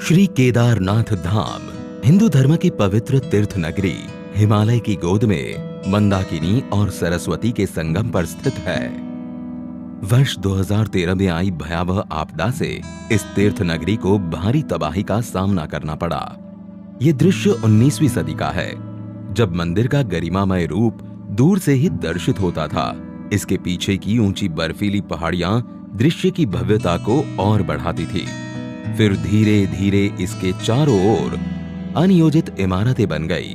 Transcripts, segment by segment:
श्री केदारनाथ धाम हिंदू धर्म की पवित्र तीर्थ नगरी हिमालय की गोद में मंदाकिनी और सरस्वती के संगम पर स्थित है। वर्ष 2013 में आई भयावह आपदा से इस तीर्थ नगरी को भारी तबाही का सामना करना पड़ा। ये दृश्य 19वीं सदी का है, जब मंदिर का गरिमामय रूप दूर से ही दर्शित होता था। इसके पीछे की ऊंची बर्फीली पहाड़ियां दृश्य की भव्यता को और बढ़ाती थी। फिर धीरे धीरे इसके चारों ओर अनियोजित इमारतें बन गई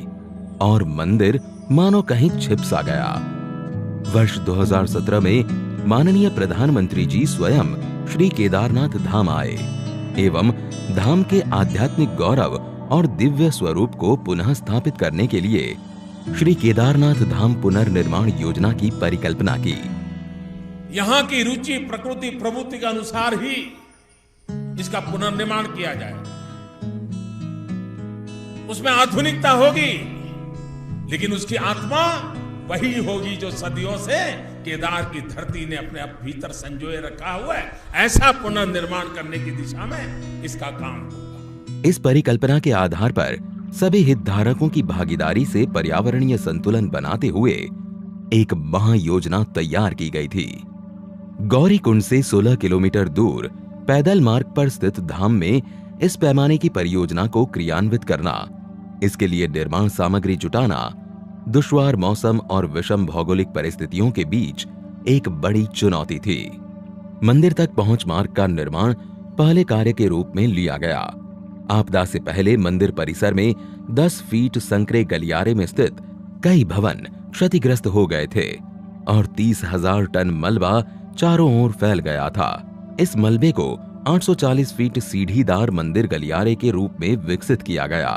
और मंदिर मानो कहीं छिप सा गया। वर्ष 2017 में माननीय प्रधानमंत्री जी स्वयं श्री केदारनाथ धाम आए एवं धाम के आध्यात्मिक गौरव और दिव्य स्वरूप को पुनः स्थापित करने के लिए श्री केदारनाथ धाम पुनर्निर्माण योजना की परिकल्पना की। यहाँ की रुचि प्रकृति प्रवृत्ति के अनुसार ही इसका पुनर्निर्माण किया जाए। उसमें आधुनिकता होगी, लेकिन उसकी आत्मा वही होगी जो सदियों से केदार की धरती ने अपने भीतर संजोए रखा हुआ है। ऐसा पुनर्निर्माण करने की दिशा में इसका काम होगा। इस परिकल्पना के आधार पर सभी हितधारकों की भागीदारी से पर्यावरणीय संतुलन बनाते हुए एक महायोजना तैयार की गई थी। गौरीकुंड से 16 किलोमीटर दूर पैदल मार्ग पर स्थित धाम में इस पैमाने की परियोजना को क्रियान्वित करना, इसके लिए निर्माण सामग्री जुटाना, दुश्वार मौसम और विषम भौगोलिक परिस्थितियों के बीच एक बड़ी चुनौती थी। मंदिर तक पहुंच मार्ग का निर्माण पहले कार्य के रूप में लिया गया। आपदा से पहले मंदिर परिसर में 10 फीट संकरे गलियारे में स्थित कई भवन क्षतिग्रस्त हो गए थे और 30,000 टन मलबा चारों ओर फैल गया था। इस मलबे को 840 फीट सीढ़ीदार मंदिर गलियारे के रूप में विकसित किया गया।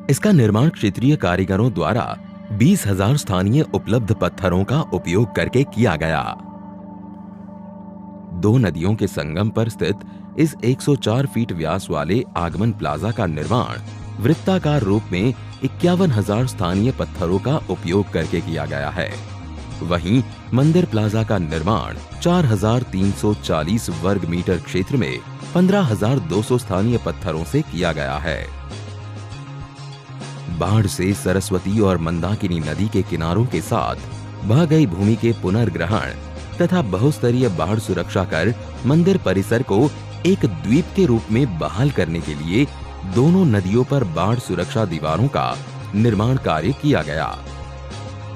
इसका निर्माण क्षेत्रीय कारीगरों द्वारा 20,000 स्थानीय उपलब्ध पत्थरों का उपयोग करके किया गया। 2 नदियों के संगम पर स्थित इस 104 फीट व्यास वाले आगमन प्लाजा का निर्माण वृत्ताकार रूप में 51,000 स्थानीय पत्थरों का उपयोग करके किया गया है। वहीं मंदिर प्लाजा का निर्माण 4,340 वर्ग मीटर क्षेत्र में 15,200 स्थानीय पत्थरों से किया गया है। बाढ़ से सरस्वती और मंदाकिनी नदी के किनारों के साथ बह गई भूमि के पुनर्ग्रहण तथा बहुस्तरीय बाढ़ सुरक्षा कर मंदिर परिसर को एक द्वीप के रूप में बहाल करने के लिए दोनों नदियों पर बाढ़ सुरक्षा दीवारों का निर्माण कार्य किया गया।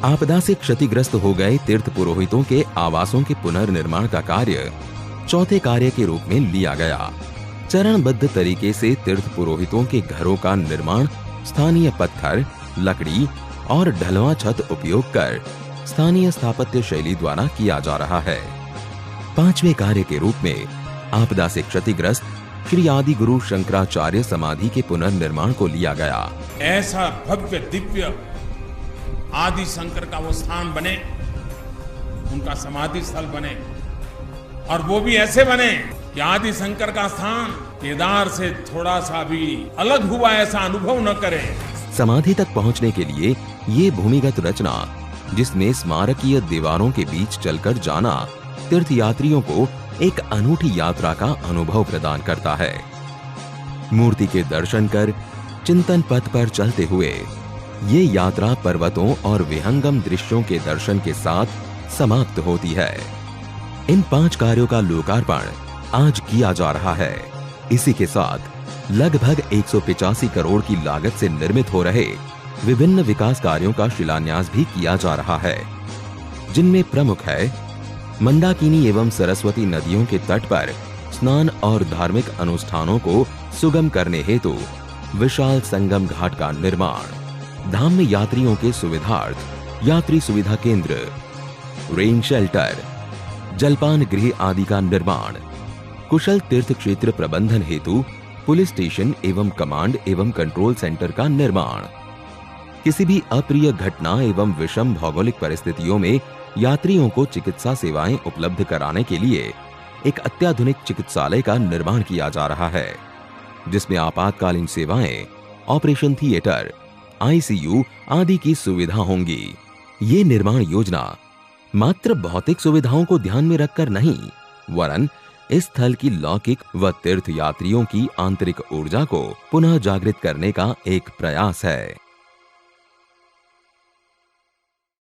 आपदा से क्षतिग्रस्त हो गए तीर्थ पुरोहितों के आवासों के पुनर्निर्माण का कार्य चौथे कार्य के रूप में लिया गया। चरणबद्ध तरीके से तीर्थ पुरोहितों के घरों का निर्माण स्थानीय पत्थर, लकड़ी और ढलवां छत उपयोग कर स्थानीय स्थापत्य शैली द्वारा किया जा रहा है। 5वें कार्य के रूप में आपदा से क्षतिग्रस्त श्री आदि गुरु शंकराचार्य समाधि के पुनर्निर्माण को लिया गया। ऐसा भव्य दिव्य आदि शंकर का वो स्थान बने, उनका समाधि स्थल बने, और वो भी ऐसे बने कि आदि शंकर का स्थान केदार से थोड़ा सा भी अलग हुआ ऐसा अनुभव न करे। समाधि तक पहुंचने के लिए ये भूमिगत रचना, जिसमें स्मारकीय दीवारों के बीच चलकर जाना तीर्थयात्रियों को एक अनूठी यात्रा का अनुभव प्रदान करता है। मूर्ति के दर्शन कर चिंतन पथ पर चलते हुए ये यात्रा पर्वतों और विहंगम दृश्यों के दर्शन के साथ समाप्त होती है। इन 5 कार्यों का लोकार्पण आज किया जा रहा है। इसी के साथ लगभग 185 करोड़ की लागत से निर्मित हो रहे विभिन्न विकास कार्यों का शिलान्यास भी किया जा रहा है, जिनमें प्रमुख है मंदाकिनी एवं सरस्वती नदियों के तट पर स्नान और धार्मिक अनुष्ठानों को सुगम करने हेतु विशाल संगम घाट का निर्माण, धाम में यात्रियों के सुविधार्थ यात्री सुविधा केंद्र, रेन शेल्टर, जलपान गृह आदि का निर्माण, कुशल तीर्थ क्षेत्र प्रबंधन हेतु पुलिस स्टेशन एवं कमांड एवं कंट्रोल सेंटर का निर्माण, किसी भी अप्रिय घटना एवं विषम भौगोलिक परिस्थितियों में यात्रियों को चिकित्सा सेवाएं उपलब्ध कराने के लिए एक अत्याधुनिक चिकित्सालय का निर्माण किया जा रहा है, जिसमें आपातकालीन सेवाएं, ऑपरेशन थिएटर, आईसीयू आदि की सुविधा होंगी। ये निर्माण योजना मात्र भौतिक सुविधाओं को ध्यान में रखकर नहीं, वरन इस स्थल की लौकिक व तीर्थ यात्रियों की आंतरिक ऊर्जा को पुनः जागृत करने का एक प्रयास है।